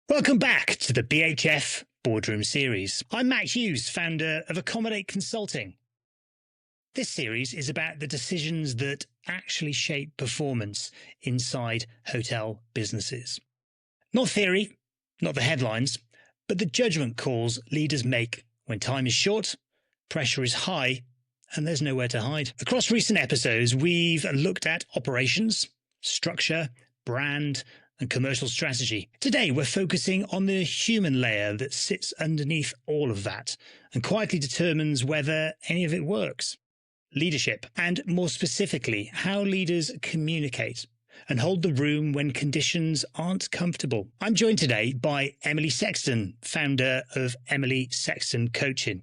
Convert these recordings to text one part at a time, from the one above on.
Welcome back to the BHF Boardroom series. I'm Matt Hughes, founder of Accommodate Consulting. This series is about the decisions that actually shape performance inside hotel businesses. Not theory, not the headlines, but the judgment calls leaders make when time is short, pressure is high, and there's nowhere to hide. Across recent episodes, we've looked at operations, structure, brand, and commercial strategy. Today, we're focusing on the human layer that sits underneath all of that and quietly determines whether any of it works. Leadership, and more specifically, how leaders communicate and hold the room when conditions aren't comfortable. I'm joined today by Emily Sexton, founder of Emily Sexton Coaching.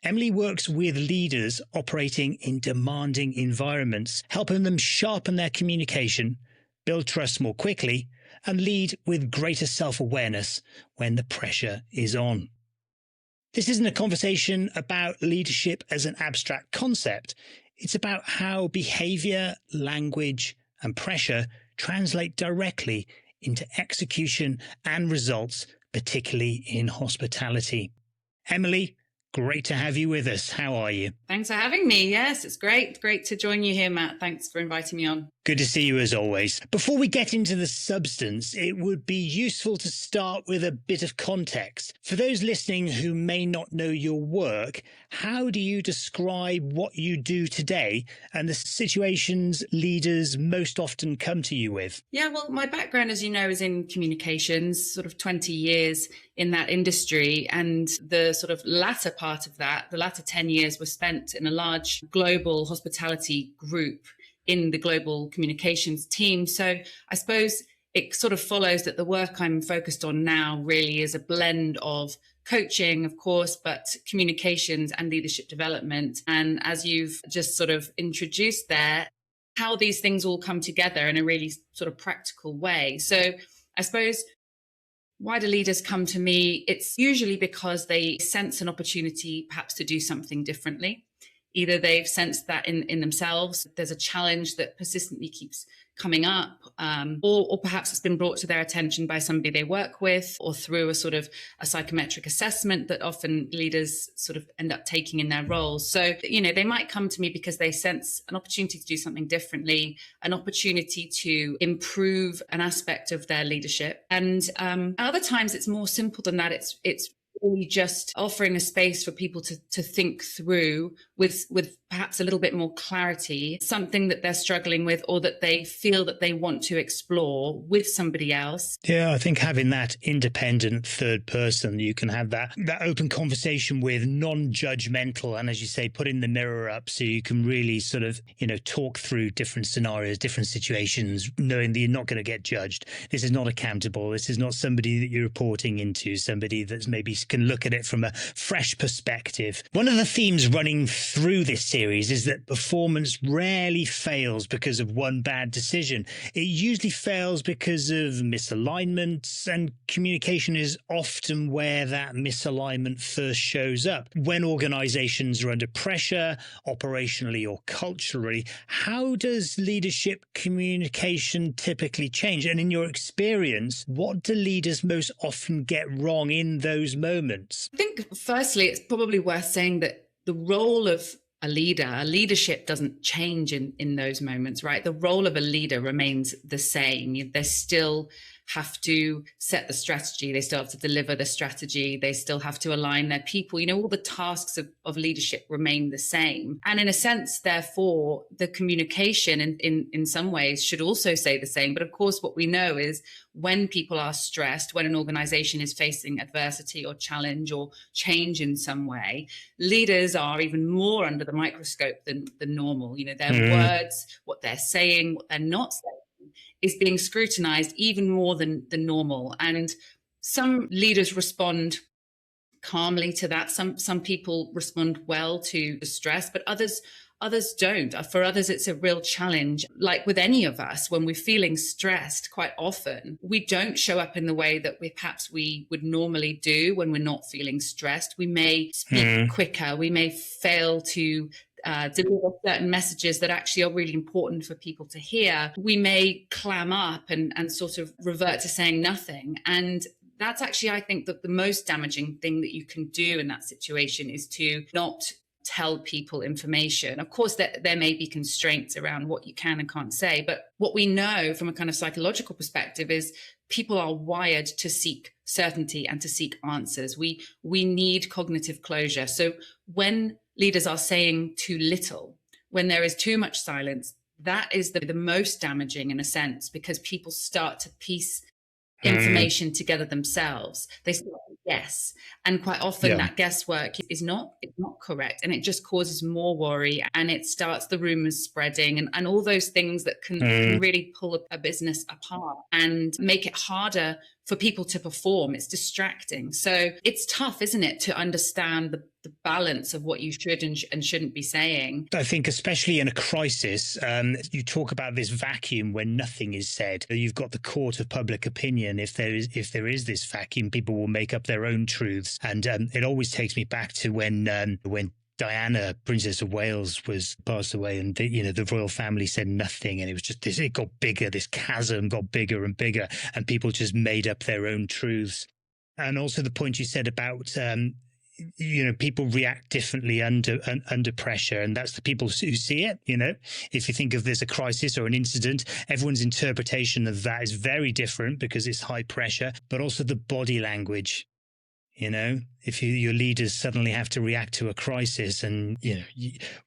Emily works with leaders operating in demanding environments, helping them sharpen their communication, build trust more quickly, and lead with greater self-awareness when the pressure is on. This isn't a conversation about leadership as an abstract concept. It's about how behavior, language, and pressure translate directly into execution and results, particularly in hospitality. Emily, great to have you with us. How are you? Thanks for having me. Yes, it's great. Great to join you here, Matt. Thanks for inviting me on. Good to see you as always. Before we get into the substance, it would be useful to start with a bit of context. For those listening who may not know your work, how do you describe what you do today and the situations leaders most often come to you with? Yeah, well, my background, as you know, is in communications, sort of 20 years in that industry. And the sort of latter part of that, the latter 10 years were spent in a large global hospitality group in the global communications team. So I suppose it sort of follows that the work I'm focused on now really is a blend of coaching, of course, but communications and leadership development. And as you've just sort of introduced there, how these things all come together in a really sort of practical way. So I suppose why do leaders come to me? It's usually because they sense an opportunity perhaps to do something differently. Either they've sensed that in themselves, there's a challenge that persistently keeps coming up, or perhaps it's been brought to their attention by somebody they work with, or through a sort of a psychometric assessment that often leaders sort of end up taking in their roles. So, they might come to me because they sense an opportunity to do something differently, an opportunity to improve an aspect of their leadership. And other times it's more simple than that. It's really just offering a space for people to think through with perhaps a little bit more clarity, something that they're struggling with or that they feel that they want to explore with somebody else. Yeah, I think having that independent third person, you can have that open conversation with, non-judgmental, and as you say, putting the mirror up so you can really sort of, talk through different scenarios, different situations, knowing that you're not going to get judged. This is not accountable. This is not somebody that you're reporting into, somebody that's maybe can look at it from a fresh perspective. One of the themes running through this series is that performance rarely fails because of one bad decision. It usually fails because of misalignment, and communication is often where that misalignment first shows up. When organizations are under pressure, operationally or culturally, how does leadership communication typically change? And in your experience, what do leaders most often get wrong in those moments? I think, firstly, it's probably worth saying that the role of a leadership doesn't change in those moments, right? The role of a leader remains the same. They still have to set the strategy. They still have to deliver the strategy. They still have to align their people. All the tasks of leadership remain the same. And in a sense, therefore, the communication in some ways should also say the same. But of course, what we know is when people are stressed, when an organization is facing adversity or challenge or change in some way, leaders are even more under the microscope than normal. Their words, what they're saying, what they're not saying, is being scrutinized even more than normal. And some leaders respond calmly to that. Some people respond well to the stress, but others don't. For others, it's a real challenge. Like with any of us, when we're feeling stressed, quite often we don't show up in the way that we would normally do when we're not feeling stressed. We may speak quicker. We may fail to deliver certain messages that actually are really important for people to hear. We may clam up and sort of revert to saying nothing. And That's actually, I think, that the most damaging thing that you can do in that situation is to not tell people information. Of course, there may be constraints around what you can and can't say, but what we know from a kind of psychological perspective is people are wired to seek certainty and to seek answers. We need cognitive closure. So when leaders are saying too little, when there is too much silence, that is the most damaging in a sense, because people start to piece information together themselves. They start to guess, and quite often that guesswork is not correct, and it just causes more worry, and it starts the rumors spreading, and all those things that can really pull a business apart and make it harder for people to perform. It's distracting. So it's tough, isn't it, to understand the balance of what you should and shouldn't be saying. I think especially in a crisis, you talk about this vacuum when nothing is said. You've got the court of public opinion. If there is this vacuum, people will make up their own truths. And it always takes me back to when Diana, Princess of Wales, was passed away, and the royal family said nothing, and it was just this. It got bigger. This chasm got bigger and bigger, and people just made up their own truths. And also the point you said about people react differently under pressure, and that's the people who see it. If you think of there's a crisis or an incident, everyone's interpretation of that is very different because it's high pressure, but also the body language. If your leaders suddenly have to react to a crisis and,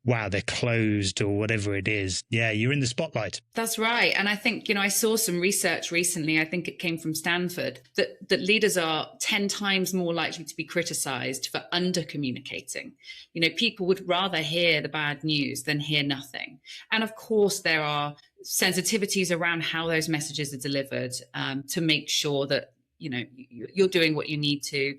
wow, they're closed or whatever it is. Yeah, you're in the spotlight. That's right. And I think, I saw some research recently, I think it came from Stanford, that leaders are 10 times more likely to be criticized for under-communicating. People would rather hear the bad news than hear nothing. And of course, there are sensitivities around how those messages are delivered to make sure that you're doing what you need to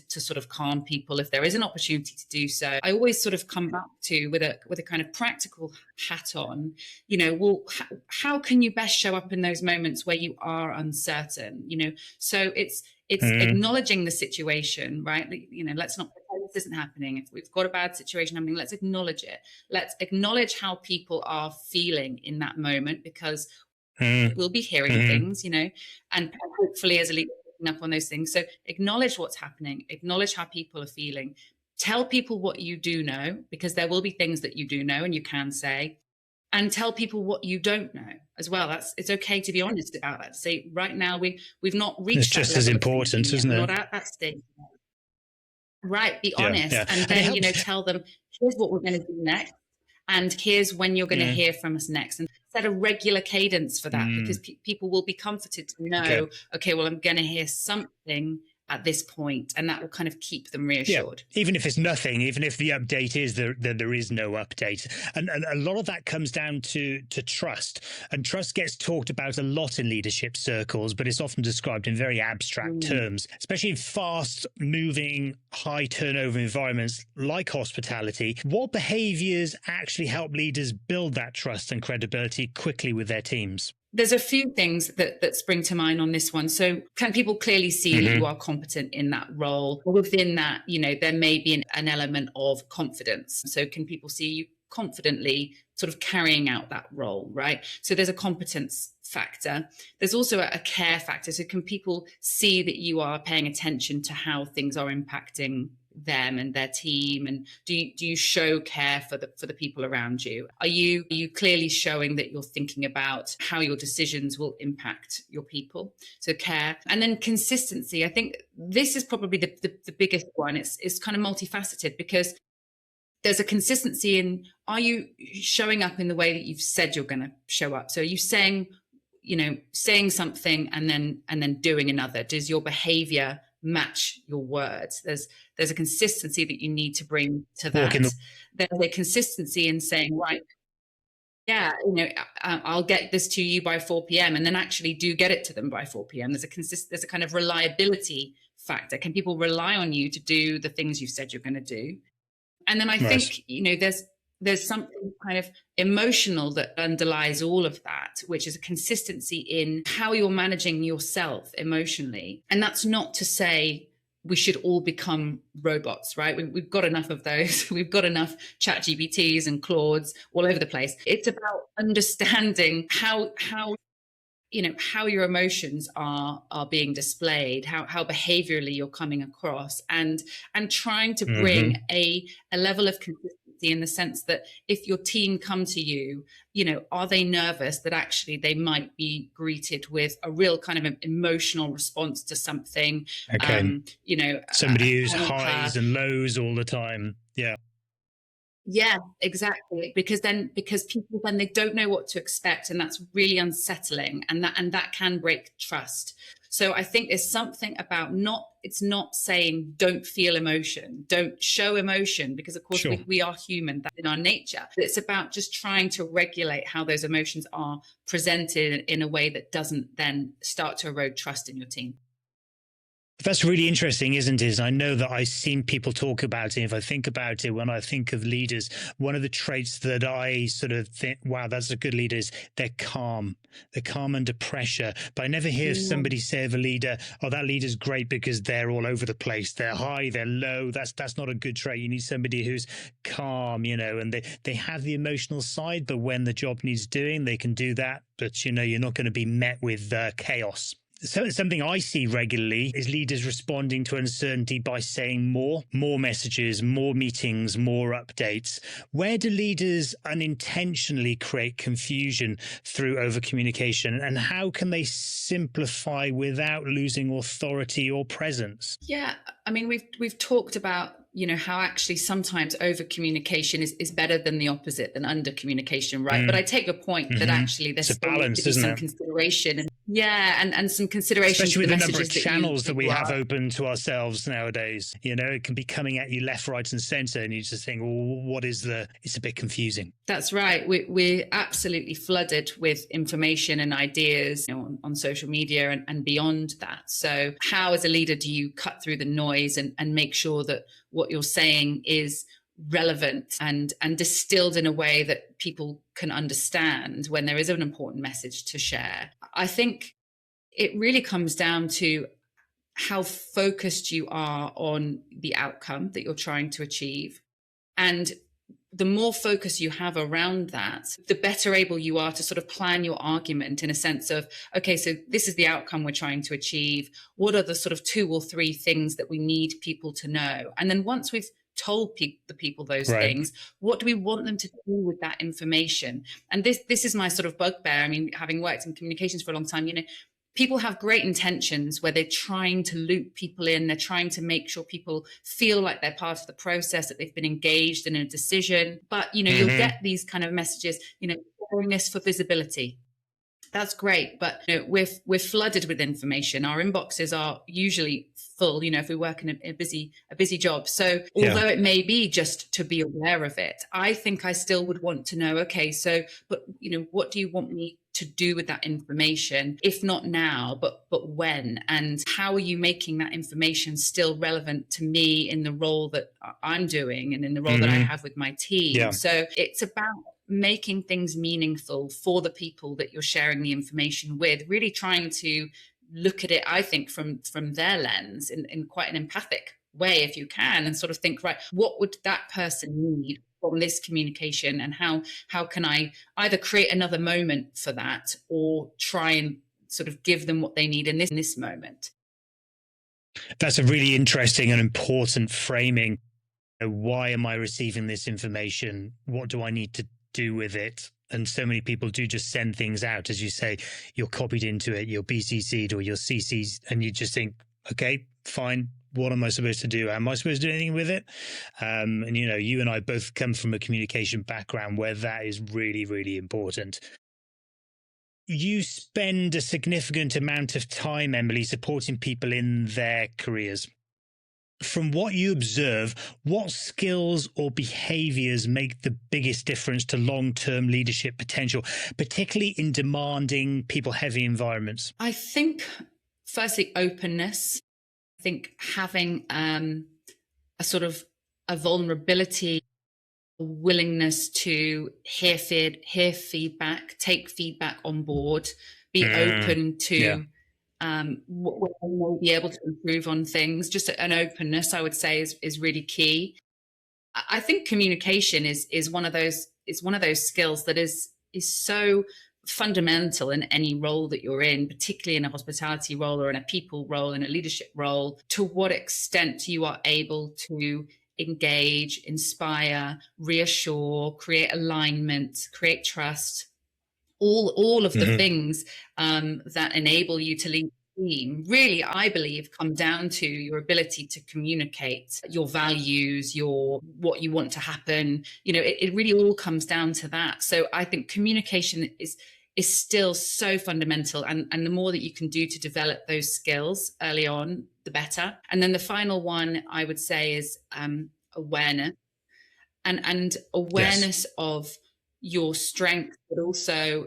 sort of calm people if there is an opportunity to do so. I always sort of come back to with a kind of practical hat on, how can you best show up in those moments where you are uncertain? So it's acknowledging the situation, right? Let's not pretend this isn't happening. If we've got a bad situation happening, let's acknowledge it. Let's acknowledge how people are feeling in that moment, because we'll be hearing things, and hopefully as a leader, picking up on those things. So acknowledge what's happening, acknowledge how people are feeling, tell people what you do know, because there will be things that you do know and you can say, and tell people what you don't know as well. It's okay to be honest about that. Say, right now we've not reached. It's just as important, isn't it? We're not at that stage. Right. Be honest, and then tell them, here's what we're going to do next. And here's when you're going to hear from us next, and set a regular cadence for that, because people will be comforted to know, okay, well, I'm going to hear something at this point, and that will kind of keep them reassured. Yeah. Even if it's nothing, even if the update is that there is no update. And a lot of that comes down to trust. And trust gets talked about a lot in leadership circles, but it's often described in very abstract terms, especially in fast-moving, high-turnover environments like hospitality. What behaviors actually help leaders build that trust and credibility quickly with their teams? There's a few things that spring to mind on this one. So can people clearly see that you are competent in that role? Or within that, there may be an element of confidence. So can people see you confidently sort of carrying out that role, right? So there's a competence factor. There's also a care factor. So can people see that you are paying attention to how things are impacting them and their team, and do you show care for the people around you? Are you clearly showing that you're thinking about how your decisions will impact your people? So care. And then consistency. I think this is probably the biggest one. It's kind of multifaceted, because there's a consistency in, are you showing up in the way that you've said you're going to show up? So are you saying something and then doing another? Does your behavior match your words? There's a consistency that you need to bring to that. There's a consistency in saying, right, I'll get this to you by 4 p.m. and then actually do get it to them by 4 p.m. There's a kind of reliability factor. Can people rely on you to do the things you've said you're going to do? And then I think, there's something kind of emotional that underlies all of that, which is a consistency in how you're managing yourself emotionally. And that's not to say we should all become robots, right? We've got enough of those. We've got enough ChatGPTs and Claudes all over the place. It's about understanding how how your emotions are being displayed, how behaviorally you're coming across, and trying to bring a level of consistency in the sense that if your team come to you, are they nervous that actually they might be greeted with a real kind of emotional response to something? Okay. Somebody who's highs panic. and lows all the time. Yeah. Yeah, exactly. Because people, then they don't know what to expect, and that's really unsettling, and that can break trust. So I think there's something about it's not saying don't feel emotion, don't show emotion, because of course Sure. we are human, that's in our nature. It's about just trying to regulate how those emotions are presented in a way that doesn't then start to erode trust in your team. That's really interesting, isn't it? I know that I've seen people talk about it. If I think about it, when I think of leaders, one of the traits that I sort of think, wow, that's a good leader, is they're calm. They're calm under pressure. But I never hear somebody say of a leader, oh, that leader's great because they're all over the place. They're high, they're low. That's not a good trait. You need somebody who's calm, and they have the emotional side, but when the job needs doing, they can do that. But, you're not going to be met with chaos. So something I see regularly is leaders responding to uncertainty by saying more messages, more meetings, more updates. Where do leaders unintentionally create confusion through overcommunication, and how can they simplify without losing authority or presence? Yeah, I mean, we've talked about how actually sometimes over communication is better than the opposite, than under communication, right? But I take your point that actually there's It's a balance, isn't it? Consideration, and some consideration, especially with the the number of channels that we you have open to ourselves nowadays. It can be coming at you left, right, and centre, and you just think, well, it's a bit confusing. That's right. We're absolutely flooded with information and ideas on social media and beyond that. So how, as a leader, do you cut through the noise and make sure that what you're saying is relevant and distilled in a way that people can understand when there is an important message to share? I think it really comes down to how focused you are on the outcome that you're trying to achieve. And the more focus you have around that, the better able you are to sort of plan your argument in a sense of, okay, so this is the outcome we're trying to achieve. What are the sort of 2 or 3 things that we need people to know? And then once we've told the people those things, what do we want them to do with that information? And this is my sort of bugbear. I mean, having worked in communications for a long time, people have great intentions where they're trying to loop people in. They're trying to make sure people feel like they're part of the process, that they've been engaged in a decision. But, you'll get these kind of messages, sharing this for visibility. That's great. But we're flooded with information. Our inboxes are usually full, if we work in a busy job. So although it may be just to be aware of it, I think I still would want to know, okay, so, but, what do you want me to do with that information? If not now, but when? And how are you making that information still relevant to me in the role that I'm doing and in the role that I have with my team? Yeah. So it's about making things meaningful for the people that you're sharing the information with, really trying to look at it, I think, from their lens in quite an empathic way, if you can, and sort of think, right, what would that person need from this communication, and how can I either create another moment for that or try and sort of give them what they need in this moment. That's a really interesting and important framing. Why am I receiving this information? What do I need to do with it? And so many people do just send things out. As you say, you're copied into it, you're BCC'd or you're CC'd, and you just think, okay, fine. What am I supposed to do? Am I supposed to do anything with it? And, you and I both come from a communication background where that is really, really important. You spend a significant amount of time, Emily, supporting people in their careers. From what you observe, what skills or behaviors make the biggest difference to long-term leadership potential, particularly in demanding, people-heavy environments? I think, firstly, openness. I think having a sort of a vulnerability, a willingness to hear feedback, take feedback on board, be open to what they may be able to improve on things. Just an openness, I would say, is really key. I think communication is one of those skills that is so fundamental in any role that you're in, particularly in a hospitality role or in a people role, in a leadership role, to what extent you are able to engage, inspire, reassure, create alignment, create trust, all of the things that enable you to lead the team, really, I believe, come down to your ability to communicate your values, what you want to happen. It really all comes down to that. So I think communication is still so fundamental, and the more that you can do to develop those skills early on, the better. And then the final one I would say is awareness, and awareness of your strength, but also,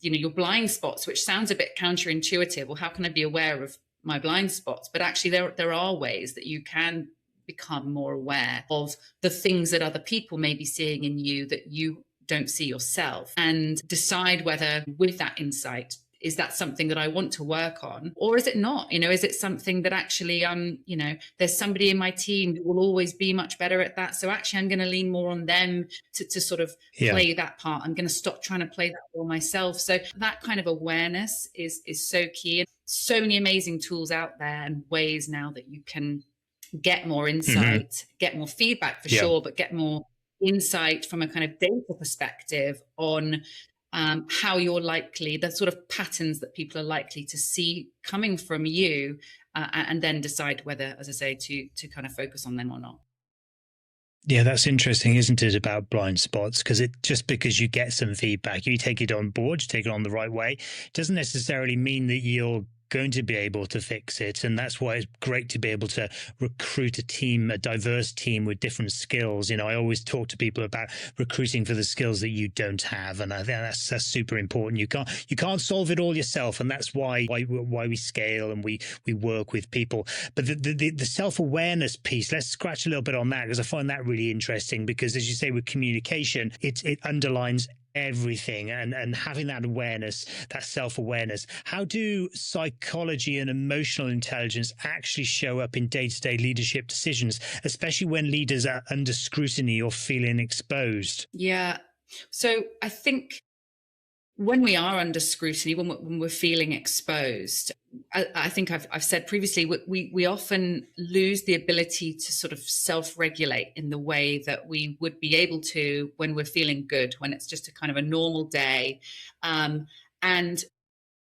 your blind spots, which sounds a bit counterintuitive. Well, how can I be aware of my blind spots? But actually there are ways that you can become more aware of the things that other people may be seeing in you that you don't see yourself, and decide whether with that insight, is that something that I want to work on, or is it not? Is it something that actually, there's somebody in my team who will always be much better at that. So actually, I'm going to lean more on them to sort of play that part. I'm going to stop trying to play that role myself. So that kind of awareness is so key. And so many amazing tools out there and ways now that you can get more insight, get more feedback for sure, but get more insight from a kind of data perspective on how you're likely, the sort of patterns that people are likely to see coming from you, and then decide whether, as I say, to kind of focus on them or not. Yeah, that's interesting, isn't it, about blind spots? Because just because you get some feedback, you take it on board, you take it on the right way, doesn't necessarily mean that you're going to be able to fix it. And that's why it's great to be able to recruit a diverse team with different skills. I always talk to people about recruiting for the skills that you don't have, and I think that's super important. You can't solve it all yourself, and that's why we scale and we work with people. But the self-awareness piece, let's scratch a little bit on that, because I find that really interesting, because as you say, with communication, it underlines everything, and having that awareness, that self-awareness. How do psychology and emotional intelligence actually show up in day-to-day leadership decisions, especially when leaders are under scrutiny or feeling exposed? Yeah. So I think when we are under scrutiny, when we're feeling exposed, I think I've said previously, we often lose the ability to sort of self-regulate in the way that we would be able to when we're feeling good, when it's just a kind of a normal day. And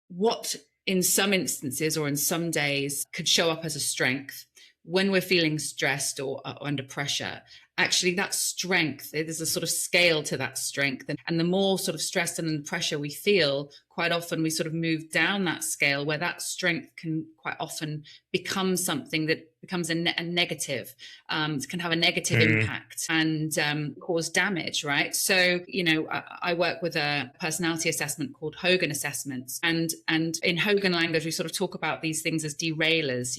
what in some instances or in some days could show up as a strength, when we're feeling stressed or under pressure, actually that strength, there's a sort of scale to that strength. And the more sort of stress and under pressure we feel, quite often we sort of move down that scale, where that strength can quite often become something that becomes a negative, can have a negative impact and cause damage, right? So, I work with a personality assessment called Hogan assessments. And in Hogan language, we sort of talk about these things as derailers.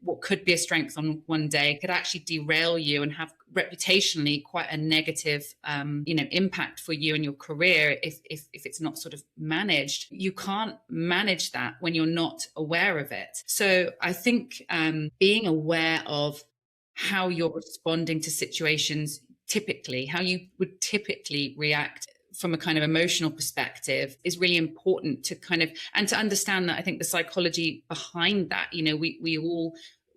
What could be a strength on one day could actually derail you and have reputationally quite a negative, impact for you and your career if it's not sort of managed. You can't manage that when you're not aware of it. So I think being aware of how you're responding to situations, typically, how you would typically react from a kind of emotional perspective, is really important to and to understand that. I think the psychology behind that,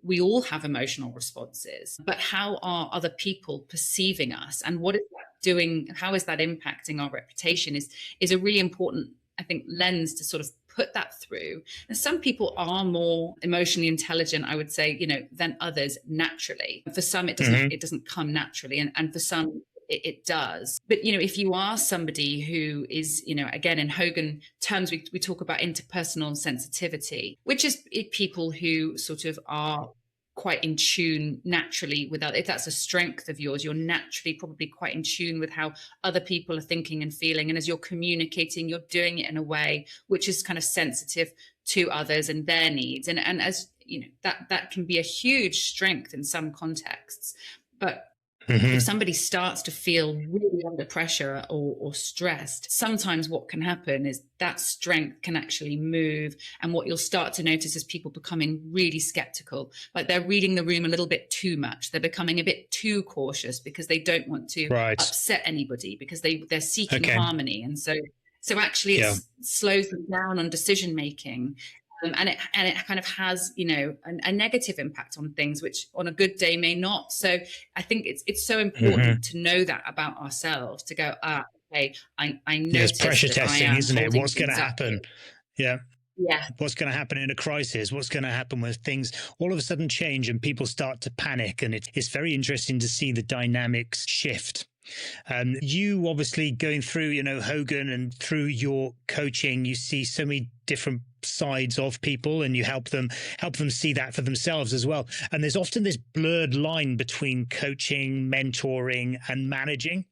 we all have emotional responses, but how are other people perceiving us, and what is that doing? How is that impacting our reputation is a really important, I think, lens to sort of put that through. And some people are more emotionally intelligent, I would say, than others naturally. For some, it doesn't come naturally. And for some, it does. But, if you are somebody who is, again, in Hogan terms, we talk about interpersonal sensitivity, which is people who sort of are quite in tune naturally with if that's a strength of yours, you're naturally probably quite in tune with how other people are thinking and feeling. And as you're communicating, you're doing it in a way which is kind of sensitive to others and their needs. And as that can be a huge strength in some contexts. But if somebody starts to feel really under pressure or stressed, sometimes what can happen is that strength can actually move. And what you'll start to notice is people becoming really skeptical, like they're reading the room a little bit too much. They're becoming a bit too cautious because they don't want to upset anybody, because they're seeking harmony. And so So actually Yeah. it slows them down on decision making. And it kind of has, a negative impact on things, which on a good day may not. So I think it's so important to know that about ourselves, to go, okay, I Yeah, it's notice pressure that I testing, am isn't it? holding What's going to things up happen? here. Yeah. Yeah. What's going to happen in a crisis? What's going to happen when things all of a sudden change and people start to panic? And it's very interesting to see the dynamics shift. You obviously going through, Hogan, and through your coaching, you see so many different sides of people, and you help them see that for themselves as well. And there's often this blurred line between coaching, mentoring, and managing.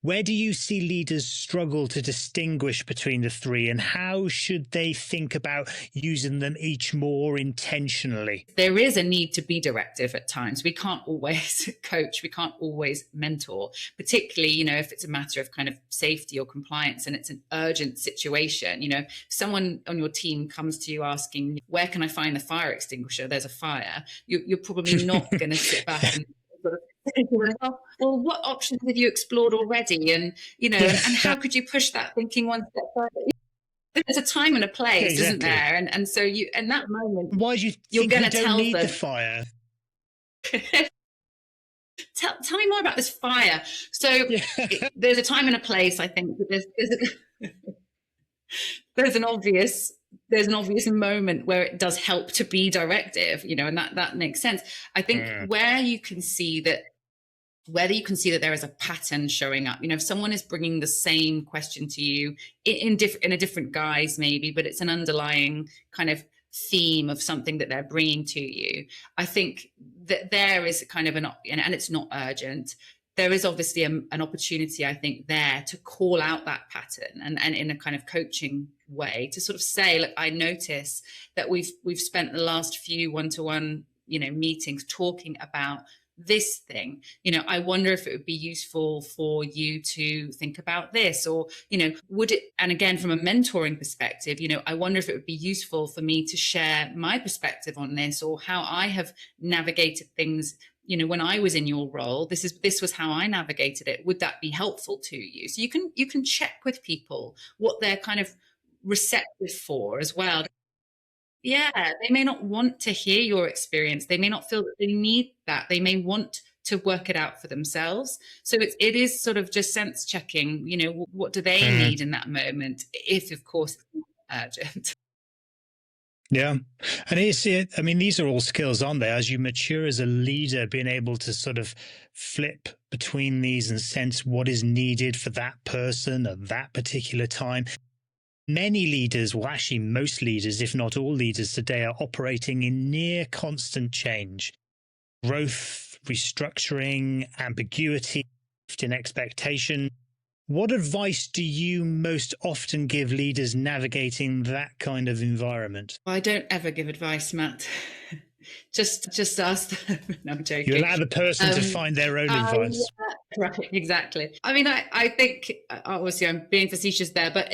Where do you see leaders struggle to distinguish between the three, and how should they think about using them each more intentionally? There is a need to be directive at times. We can't always coach, we can't always mentor, particularly, if it's a matter of kind of safety or compliance and it's an urgent situation. Someone on your team comes to you asking, where can I find the fire extinguisher? There's a fire. You're probably not going to sit back and sort of well, what options have you explored already? And, and how could you push that thinking one step further? There's a time and a place, exactly. isn't there? And so you, in that moment, why do you you're think going we to don't tell need them, the fire? Tell me more about this fire. So there's a time and a place. I think there's an obvious moment where it does help to be directive, and that makes sense. I think whether you can see that there is a pattern showing up, if someone is bringing the same question to you in a different guise maybe, but it's an underlying kind of theme of something that they're bringing to you, I think that there is kind of and it's not urgent. There is obviously an opportunity, I think, there to call out that pattern and in a kind of coaching way to sort of say, look, I notice that we've spent the last few one-to-one, meetings talking about this thing. I wonder if it would be useful for you to think about this, or, would it, and again, from a mentoring perspective, I wonder if it would be useful for me to share my perspective on this, or how I have navigated things, when I was in your role. This was how I navigated it. Would that be helpful to you? So you can check with people what they're kind of receptive for as well. Yeah, they may not want to hear your experience. They may not feel that they need that. They may want to work it out for themselves. So it is sort of just sense checking, what do they need in that moment, if of course it's not urgent. Yeah. And these are all skills, aren't they? As you mature as a leader, being able to sort of flip between these and sense what is needed for that person at that particular time. Many leaders, well, actually most leaders, if not all leaders today, are operating in near constant change. Growth, restructuring, ambiguity, shift in expectation. What advice do you most often give leaders navigating that kind of environment? Well, I don't ever give advice, Matt. just ask them. No, I'm joking. You allow the person to find their own advice. Right, exactly. I mean, I think, obviously I'm being facetious there, but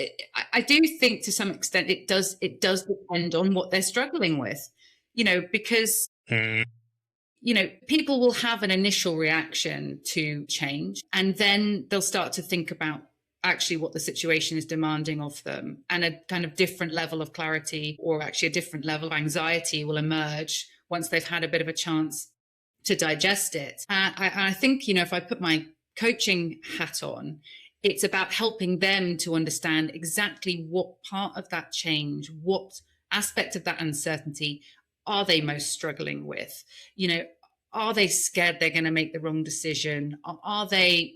I do think to some extent it does depend on what they're struggling with, because people will have an initial reaction to change, and then they'll start to think about actually what the situation is demanding of them, and a kind of different level of clarity, or actually a different level of anxiety, will emerge once they've had a bit of a chance to digest it. I think, if I put my coaching hat on, it's about helping them to understand exactly what part of that change, what aspect of that uncertainty are they most struggling with. Are they scared they're going to make the wrong decision? Are they,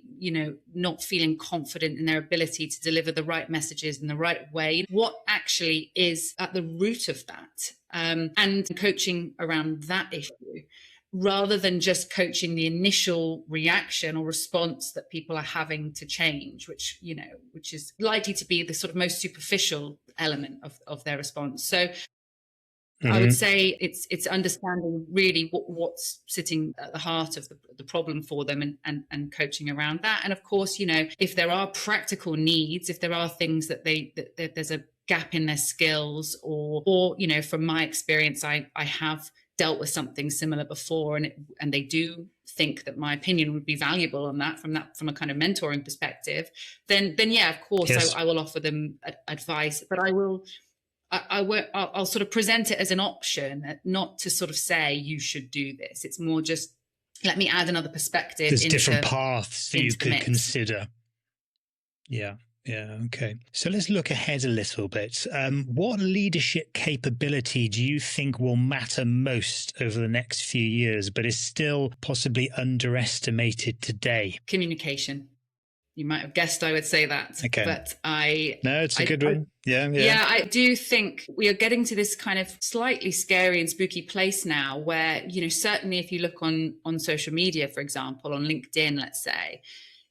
not feeling confident in their ability to deliver the right messages in the right way? What actually is at the root of that? And coaching around that issue, rather than just coaching the initial reaction or response that people are having to change, which is likely to be the sort of most superficial element of their response. So I would say it's understanding really what's sitting at the heart of the problem for them, and coaching around that. And of course, if there are practical needs, if there are things that there's a gap in their skills, or from my experience, I have dealt with something similar before, and they do think that my opinion would be valuable on that from a kind of mentoring perspective, then yeah, of course, Yes. I will offer them advice, but I'll sort of present it as an option, not to sort of say you should do this. It's more just let me add another perspective. There's different paths that you could mix. consider. Yeah. Yeah. Okay. So let's look ahead a little bit. What leadership capability do you think will matter most over the next few years, but is still possibly underestimated today? Communication. You might have guessed I would say that. Okay. But No, it's a good one. Yeah. Yeah, I do think we are getting to this kind of slightly scary and spooky place now where, certainly if you look on social media, for example, on LinkedIn, let's say,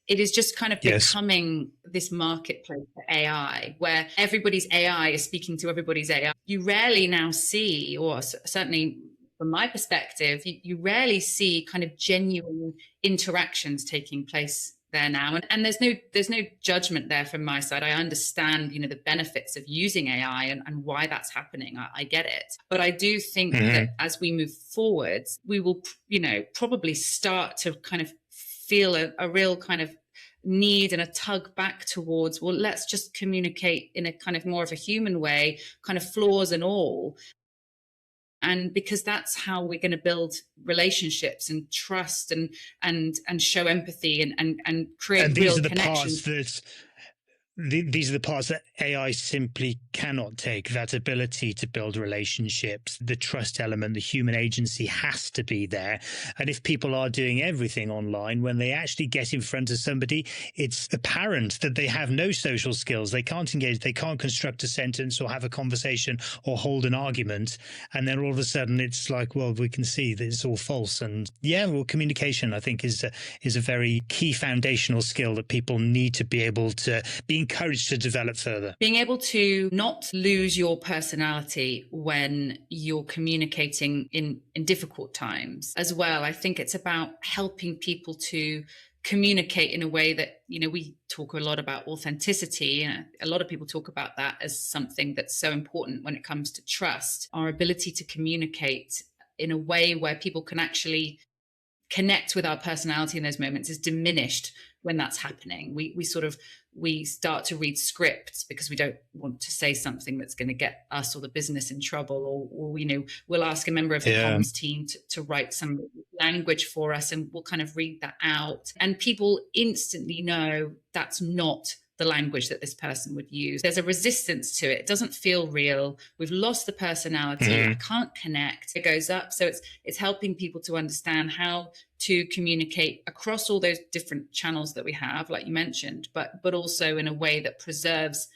it is just kind of becoming this marketplace for AI where everybody's AI is speaking to everybody's AI. You rarely now see, or certainly from my perspective, you rarely see kind of genuine interactions taking place there now. And there's no judgment there from my side. I understand, the benefits of using AI and why that's happening. I get it. But I do think that as we move forward, we will, probably start to kind of feel a real kind of need and a tug back towards, well, let's just communicate in a kind of more of a human way, kind of flaws and all. And because that's how we're going to build relationships and trust and show empathy and create real connections. These are the parts that AI simply cannot take. That ability to build relationships, the trust element, the human agency has to be there. And if people are doing everything online, when they actually get in front of somebody, it's apparent that they have no social skills. They can't engage. They can't construct a sentence or have a conversation or hold an argument. And then all of a sudden it's like, well, we can see that it's all false. And communication, I think, is a very key foundational skill that people need to be able to be encouraged to develop further. Being able to not lose your personality when you're communicating in difficult times as well. I think it's about helping people to communicate in a way that, we talk a lot about authenticity. A lot of people talk about that as something that's so important when it comes to trust. Our ability to communicate in a way where people can actually connect with our personality in those moments is diminished when that's happening. We start to read scripts because we don't want to say something that's going to get us or the business in trouble, or we'll ask a member of the comms team to write some language for us, and we'll kind of read that out, and people instantly know that's not the language that this person would use. There's a resistance to it. It doesn't feel real. We've lost the personality. I can't connect. It goes up. So it's helping people to understand how to communicate across all those different channels that we have, like you mentioned, but also in a way that preserves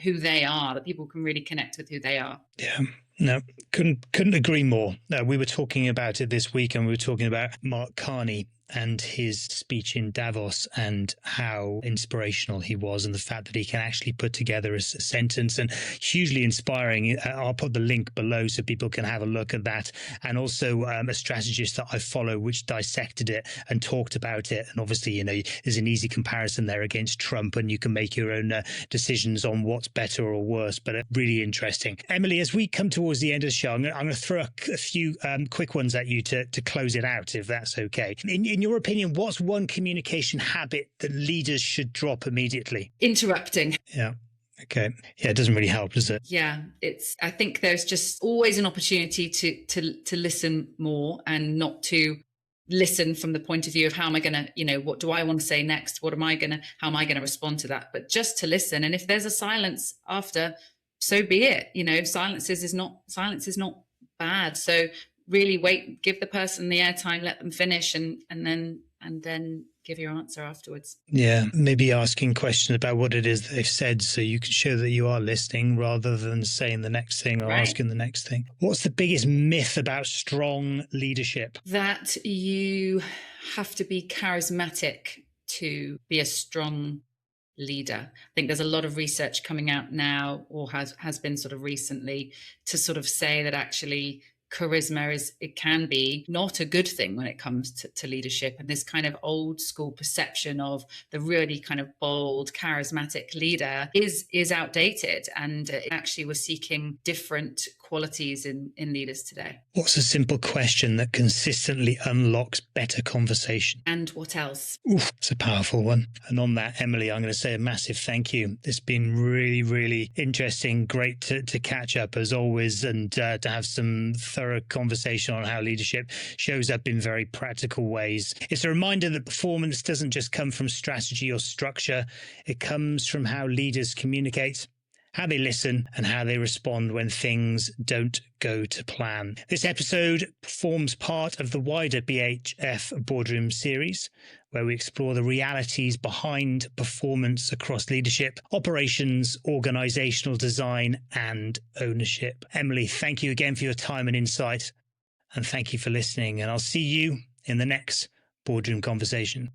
who they are, that people can really connect with who they are. Yeah. No, couldn't agree more. We were talking about it this week, and we were talking about Mark Carney and his speech in Davos and how inspirational he was, and the fact that he can actually put together a sentence, and hugely inspiring. I'll put the link below so people can have a look at that. And also a strategist that I follow which dissected it and talked about it. And obviously, there's an easy comparison there against Trump, and you can make your own decisions on what's better or worse, but really interesting. Emily, as we come towards the end of the show, I'm going to throw a few quick ones at you to close it out, if that's okay. In your opinion, what's one communication habit that leaders should drop immediately? Interrupting. Yeah. Okay. Yeah, it doesn't really help, does it? Yeah, I think there's just always an opportunity to listen more, and not to listen from the point of view of how am I going to, what do I want to say next? How am I going to respond to that? But just to listen. And if there's a silence after, so be it. Silence is not bad. So really wait, give the person the airtime, let them finish, and then give your answer afterwards. Yeah, maybe asking questions about what it is that they've said, so you can show that you are listening rather than saying the next thing or asking the next thing. What's the biggest myth about strong leadership? That you have to be charismatic to be a strong leader. I think there's a lot of research coming out now, or has been sort of recently, to sort of say that actually charisma it can be not a good thing when it comes to leadership. And this kind of old school perception of the really kind of bold, charismatic leader is outdated. And actually we're seeking different qualities in leaders today. What's a simple question that consistently unlocks better conversation? And what else? Oof, it's a powerful one. And on that, Emily, I'm going to say a massive thank you. It's been really, really interesting. Great to catch up as always, and to have some thorough conversation on how leadership shows up in very practical ways. It's a reminder that performance doesn't just come from strategy or structure. It comes from how leaders communicate, how they listen, and how they respond when things don't go to plan. This episode forms part of the wider BHF Boardroom series, where we explore the realities behind performance across leadership, operations, organizational design, and ownership. Emily, thank you again for your time and insight, and thank you for listening. And I'll see you in the next Boardroom Conversation.